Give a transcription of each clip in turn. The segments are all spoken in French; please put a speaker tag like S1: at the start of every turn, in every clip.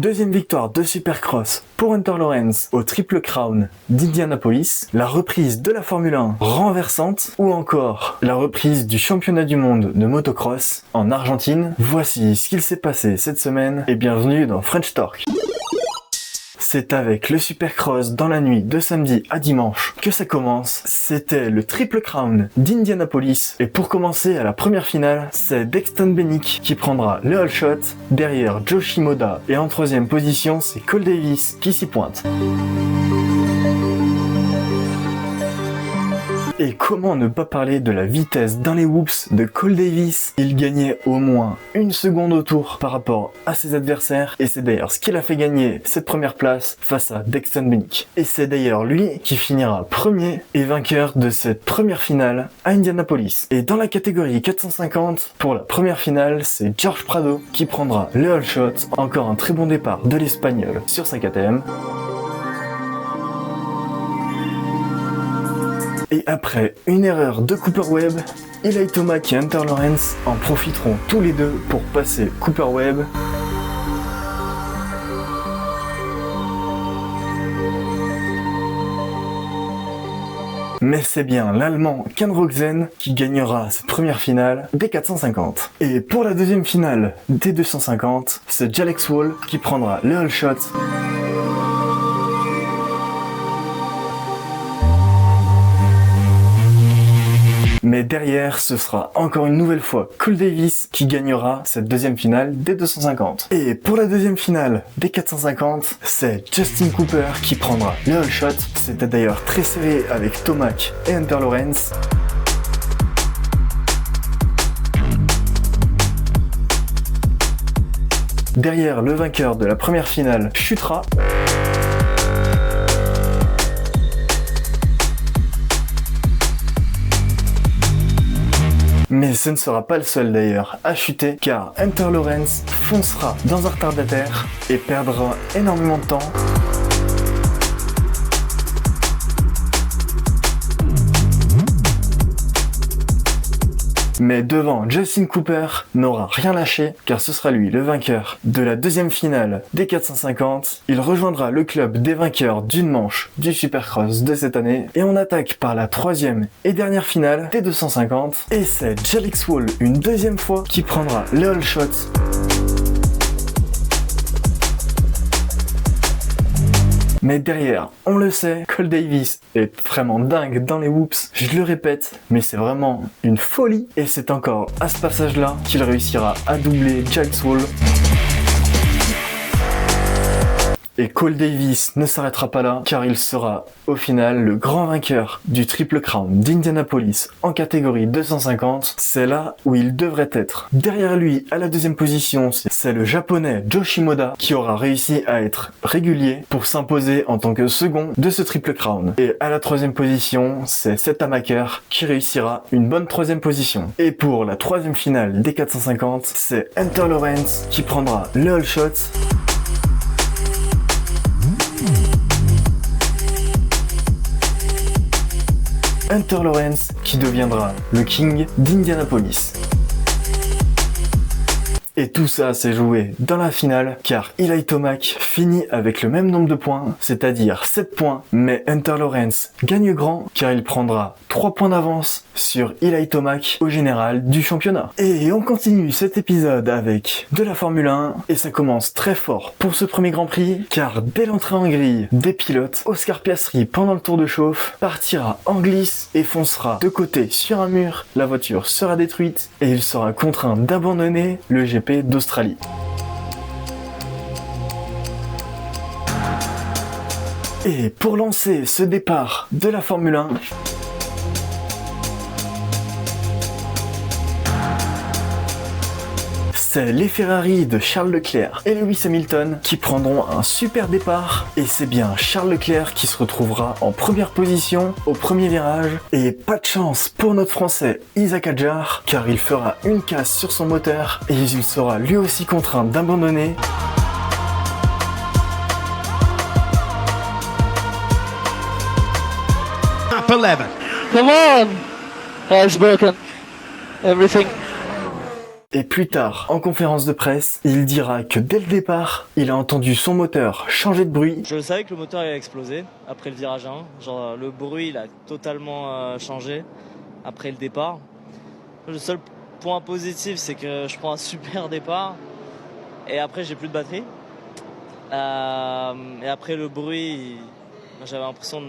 S1: deuxième victoire de Supercross pour Hunter Lawrence au Triple Crown d'Indianapolis, la reprise de la Formule 1 renversante ou encore la reprise du championnat du monde de motocross en Argentine. Voici ce qu'il s'est passé cette semaine et bienvenue dans French Torque. C'est avec le Supercross dans la nuit de samedi à dimanche que ça commence. C'était le Triple Crown d'Indianapolis. Et pour commencer à la première finale, c'est Dexton Bennick qui prendra le All Shot. Derrière Joe Shimoda et en troisième position, c'est Cole Davis qui s'y pointe. Et comment ne pas parler de la vitesse dans les whoops de Cole Davis. Il gagnait au moins une seconde au tour par rapport à ses adversaires. Et c'est d'ailleurs ce qui l'a fait gagner cette première place face à Dexton Bennick. Et c'est d'ailleurs lui qui finira premier et vainqueur de cette première finale à Indianapolis. Et dans la catégorie 450, pour la première finale, c'est George Prado qui prendra le All Shot. Encore un très bon départ de l'Espagnol sur sa KTM. Et après une erreur de Cooper Webb, Eli Tomac et Hunter Lawrence en profiteront tous les deux pour passer Cooper Webb. Mais c'est bien l'Allemand Ken Rogzen qui gagnera cette première finale des 450. Et pour la deuxième finale des 250, c'est Jalex Wall qui prendra le All Shot. Mais derrière, ce sera encore une nouvelle fois Cole Davis qui gagnera cette deuxième finale des 250. Et pour la deuxième finale des 450, c'est Justin Cooper qui prendra le All Shot. C'était d'ailleurs très serré avec Tomac et Hunter Lawrence. Derrière, le vainqueur de la première finale chutera. Mais ce ne sera pas le seul d'ailleurs à chuter, car Hunter Lawrence foncera dans un retardataire et perdra énormément de temps. Mais devant, Justin Cooper n'aura rien lâché, car ce sera lui le vainqueur de la deuxième finale des 450. Il rejoindra le club des vainqueurs d'une manche du Supercross de cette année. Et on attaque par la troisième et dernière finale des 250. Et c'est Jalex Wall une deuxième fois qui prendra le All Shot. Mais derrière, on le sait, Cole Davis est vraiment dingue dans les whoops, je le répète, mais c'est vraiment une folie. Et c'est encore à ce passage-là qu'il réussira à doubler Jalex Wall. Et Cole Davis ne s'arrêtera pas là, car il sera au final le grand vainqueur du Triple Crown d'Indianapolis en catégorie 250. C'est là où il devrait être. Derrière lui, à la deuxième position, c'est le japonais Joe Shimoda qui aura réussi à être régulier pour s'imposer en tant que second de ce Triple Crown. Et à la troisième position, c'est Seth Amaker qui réussira une bonne troisième position. Et pour la troisième finale des 450, c'est Hunter Lawrence qui prendra le All Shot. Hunter Lawrence qui deviendra le King d'Indianapolis. Et tout ça s'est joué dans la finale, car Eli Tomac finit avec le même nombre de points, c'est-à-dire 7 points, mais Hunter Lawrence gagne grand, car il prendra 3 points d'avance sur Eli Tomac au général du championnat. Et on continue cet épisode avec de la Formule 1, et ça commence très fort pour ce premier Grand Prix, car dès l'entrée en grille des pilotes, Oscar Piastri, pendant le tour de chauffe, partira en glisse et foncera de côté sur un mur, la voiture sera détruite, et il sera contraint d'abandonner le GP d'Australie. Et pour lancer ce départ de la Formule 1, c'est les Ferrari de Charles Leclerc et Lewis Hamilton qui prendront un super départ. Et c'est bien Charles Leclerc qui se retrouvera en première position au premier virage. Et pas de chance pour notre Français Isaac Hadjar, car il fera une casse sur son moteur et il sera lui aussi contraint d'abandonner.
S2: Lap 11.
S3: Come on! It's broken. Everything.
S1: Et plus tard, en conférence de presse, il dira que dès le départ, il a entendu son moteur changer de bruit.
S2: Je savais que le moteur allait exploser après le virage 1. Genre le bruit il a totalement changé après le départ. Le seul point positif c'est que je prends un super départ et après j'ai plus de batterie. Et après le bruit, j'avais l'impression de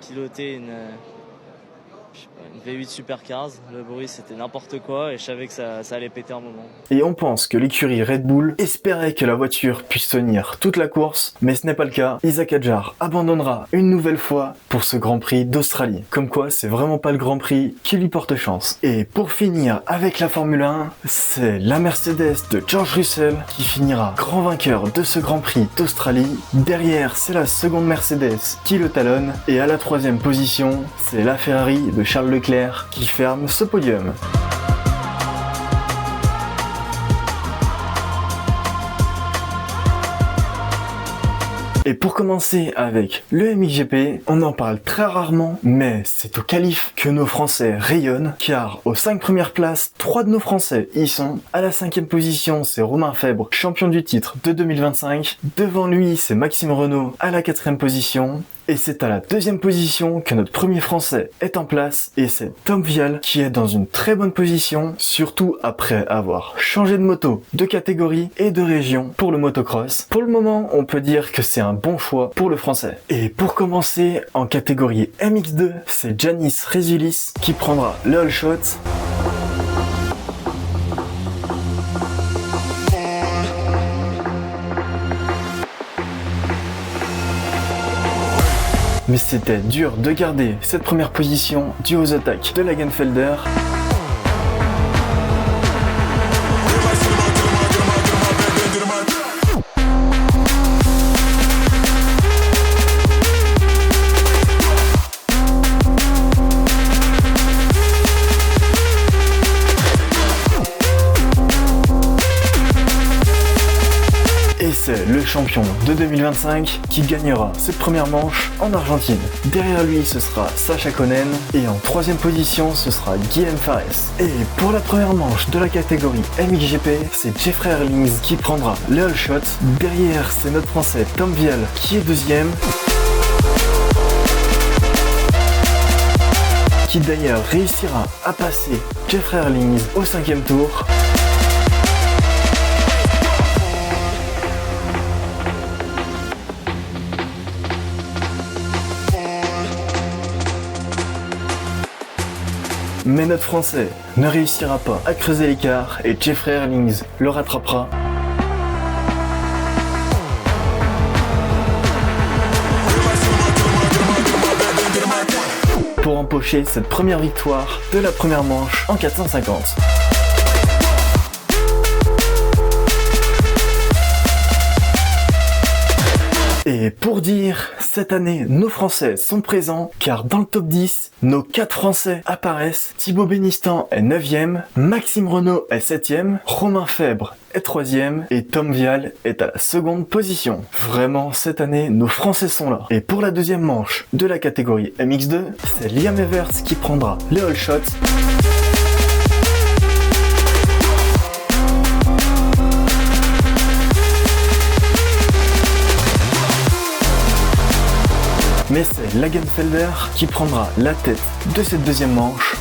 S2: piloter une V8 Super 15, le bruit c'était n'importe quoi et je savais que ça allait péter un moment.
S1: Et on pense que l'écurie Red Bull espérait que la voiture puisse tenir toute la course, mais ce n'est pas le cas. Isaac Hadjar abandonnera une nouvelle fois pour ce Grand Prix d'Australie. Comme quoi, c'est vraiment pas le Grand Prix qui lui porte chance. Et pour finir avec la Formule 1, c'est la Mercedes de George Russell qui finira grand vainqueur de ce Grand Prix d'Australie. Derrière, c'est la seconde Mercedes qui le talonne. Et à la troisième position, c'est la Ferrari de Charles Leclerc qui ferme ce podium. Et pour commencer avec le MXGP, on en parle très rarement, mais c'est au qualif que nos Français rayonnent, car aux 5 premières places, 3 de nos Français y sont. À la 5e position, c'est Romain Febvre, champion du titre de 2025. Devant lui, c'est Maxime Renaux à la 4e position. Et c'est à la 2e position que notre premier Français est en place, et c'est Tom Vial qui est dans une très bonne position, surtout après avoir changé de moto, de catégorie et de région pour le motocross. Pour le moment, on peut dire que c'est un bon choix pour le Français. Et pour commencer, en catégorie MX2, c'est Janis Résulis qui prendra le All Shot. Mais c'était dur de garder cette première position due aux attaques de Lagenfelder. Et c'est le champion de 2025 qui gagnera cette première manche en Argentine. Derrière lui, ce sera Sacha Konen et en 3e position, ce sera Guillaume Fares. Et pour la première manche de la catégorie MXGP, c'est Jeffrey Herlings qui prendra le All Shot. Derrière, c'est notre Français Tom Vial qui est 2e. Qui d'ailleurs réussira à passer Jeffrey Herlings au 5e tour. Mais notre Français ne réussira pas à creuser l'écart et Jeffrey Herlings le rattrapera. Pour empocher cette première victoire de la première manche en 450. Et pour dire, cette année, nos Français sont présents, car dans le top 10, nos 4 Français apparaissent. Thibaut Bénistan est 9e, Maxime Renaux est 7e, Romain Febvre est 3e, et Tom Vial est à la 2e position. Vraiment, cette année, nos Français sont là. Et pour la 2e manche de la catégorie MX2, c'est Liam Evers qui prendra le All Shot. Mais c'est Lagenfelder qui prendra la tête de cette 2e manche.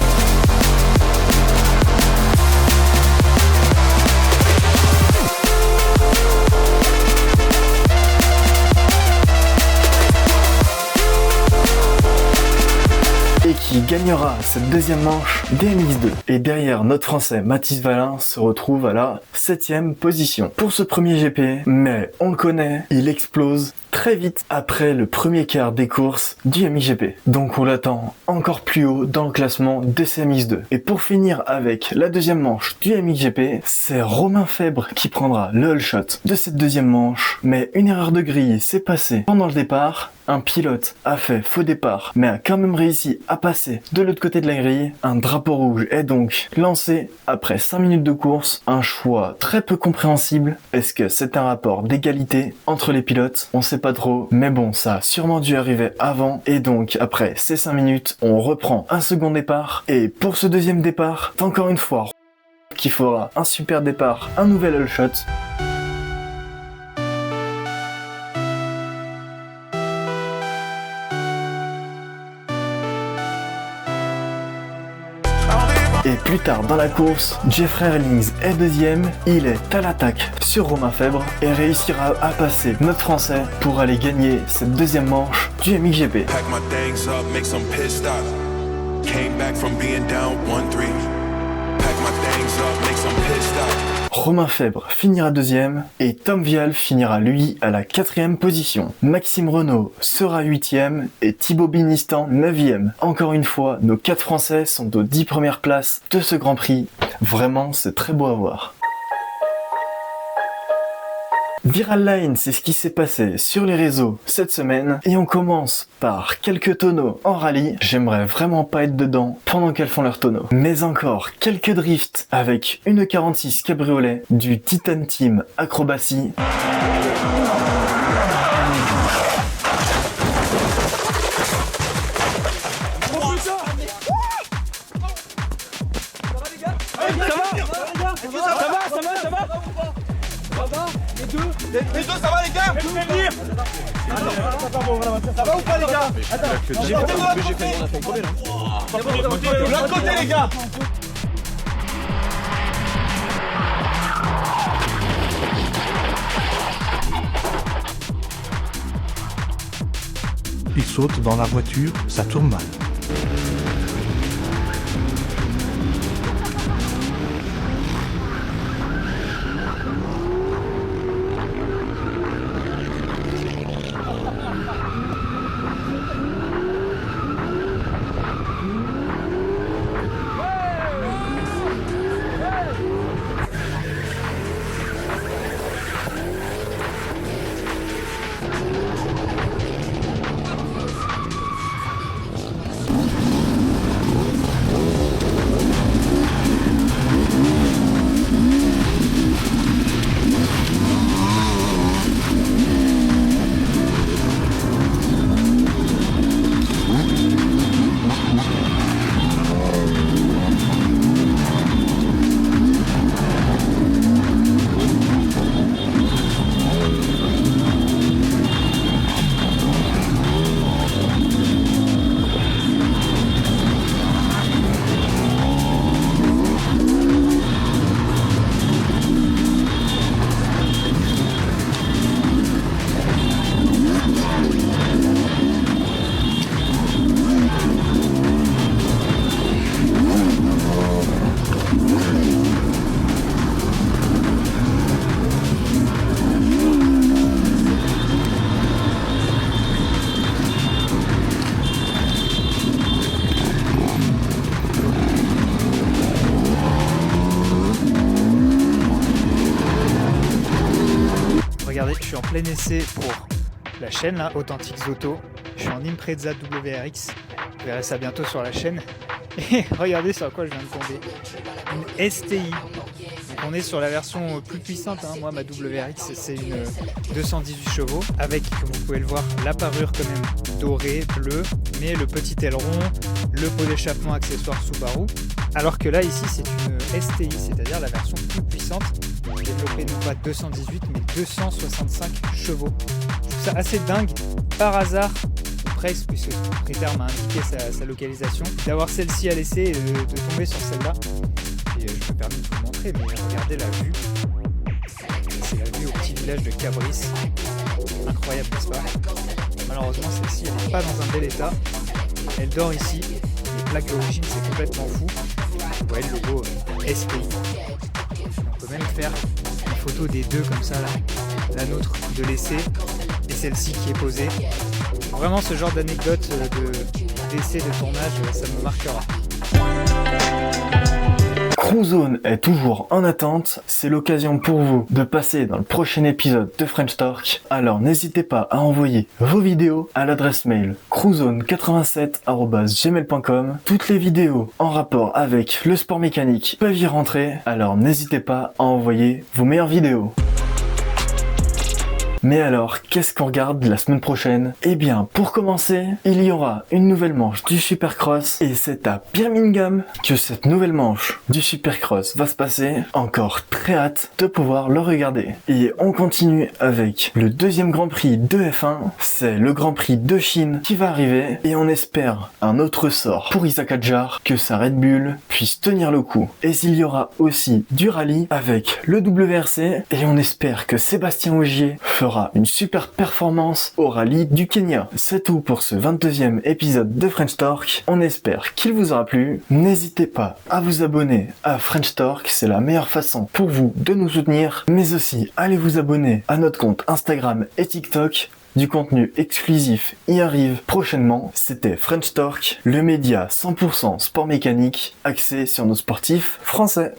S1: Et qui gagnera cette 2e manche des MX2. Et derrière, notre Français Mathis Valin se retrouve à la 7e position pour ce premier GP. Mais on le connaît, il explose très vite après le premier quart des courses du MXGP. Donc on l'attend encore plus haut dans le classement de ces MX2. Et pour finir avec la 2e manche du MXGP, c'est Romain Febvre qui prendra le All Shot de cette 2e manche. Mais une erreur de grille s'est passée pendant le départ. Un pilote a fait faux départ, mais a quand même réussi à passer de l'autre côté de la grille. Un drapeau rouge est donc lancé après 5 minutes de course. Un choix très peu compréhensible. Est-ce que c'est un rapport d'égalité entre les pilotes? On sait pas trop, mais bon, ça a sûrement dû arriver avant. Et donc, après ces 5 minutes, on reprend un second départ. Et pour ce 2e départ, encore une fois, qui fera un super départ, un nouvel all shot. Et plus tard dans la course, Jeffrey Herlings est deuxième, il est à l'attaque sur Romain Febvre et réussira à passer notre français pour aller gagner cette deuxième manche du MXGP. Romain Febvre finira deuxième et Tom Vialle finira lui à la 4e position. Maxime Renaux sera 8e et Thibaut Binistan 9e. Encore une fois, nos 4 Français sont aux 10 premières places de ce Grand Prix. Vraiment, c'est très beau à voir. Viral Line, c'est ce qui s'est passé sur les réseaux cette semaine et on commence par quelques tonneaux en rallye. J'aimerais vraiment pas être dedans pendant qu'elles font leurs tonneaux. Mais encore quelques drifts avec une 46 cabriolet du Titan Team Acrobatie.
S3: Les deux, ça va les gars? Ça va ou pas les gars? Attends, j'ai fait on a fait un problème. De l'autre côté les gars.
S4: Il saute dans la voiture, ça tourne mal.
S5: Regardez, je suis en plein essai pour la chaîne là, Authentics Auto. Je suis en Impreza WRX. Vous verrez ça bientôt sur la chaîne. Et regardez sur quoi je viens de tomber. Une STI. Donc on est sur la version plus puissante. Hein. Moi, ma WRX, c'est une 218 chevaux. Avec, comme vous pouvez le voir, la parure quand même dorée, bleue. Mais le petit aileron, le pot d'échappement accessoire Subaru. Alors que là, ici, c'est une STI, c'est-à-dire la version plus puissante. Développée non pas 218, mais 265 chevaux. Je trouve ça assez dingue, par hasard, ou presque, puisque Critère m'a indiqué sa localisation, d'avoir celle-ci à l'essai et de tomber sur celle-là. Et je me permets de vous le montrer, mais regardez la vue. C'est la vue au petit village de Cabris. Incroyable, n'est-ce pas? Malheureusement, celle-ci, elle n'est pas dans un bel état. Elle dort ici. Les plaques d'origine, c'est complètement fou. Vous voyez le logo STI. On peut même faire une photo des deux comme ça, là. La nôtre de l'essai et celle-ci qui est posée. Vraiment, ce genre d'anecdote d'essai de tournage, ça me marquera.
S1: Crewzone est toujours en attente, c'est l'occasion pour vous de passer dans le prochain épisode de French Torque, alors n'hésitez pas à envoyer vos vidéos à l'adresse mail crewzone87@gmail.com. Toutes les vidéos en rapport avec le sport mécanique peuvent y rentrer, alors n'hésitez pas à envoyer vos meilleures vidéos. Mais alors, qu'est-ce qu'on regarde la semaine prochaine? Eh bien, pour commencer, il y aura une nouvelle manche du Supercross et c'est à Birmingham que cette nouvelle manche du Supercross va se passer. Encore très hâte de pouvoir le regarder. Et on continue avec le deuxième Grand Prix de F1, c'est le Grand Prix de Chine qui va arriver et on espère un autre sort pour Isack Hadjar, que sa Red Bull puisse tenir le coup. Et il y aura aussi du rallye avec le WRC et on espère que Sébastien Ogier fera une super performance au rallye du Kenya. C'est tout pour ce 22e épisode de French Torque. On espère qu'il vous aura plu. N'hésitez pas à vous abonner à French Torque, c'est la meilleure façon pour vous de nous soutenir, mais aussi allez vous abonner à notre compte Instagram et TikTok. Du contenu exclusif y arrive prochainement. C'était French Torque, le média 100% sport mécanique axé sur nos sportifs français.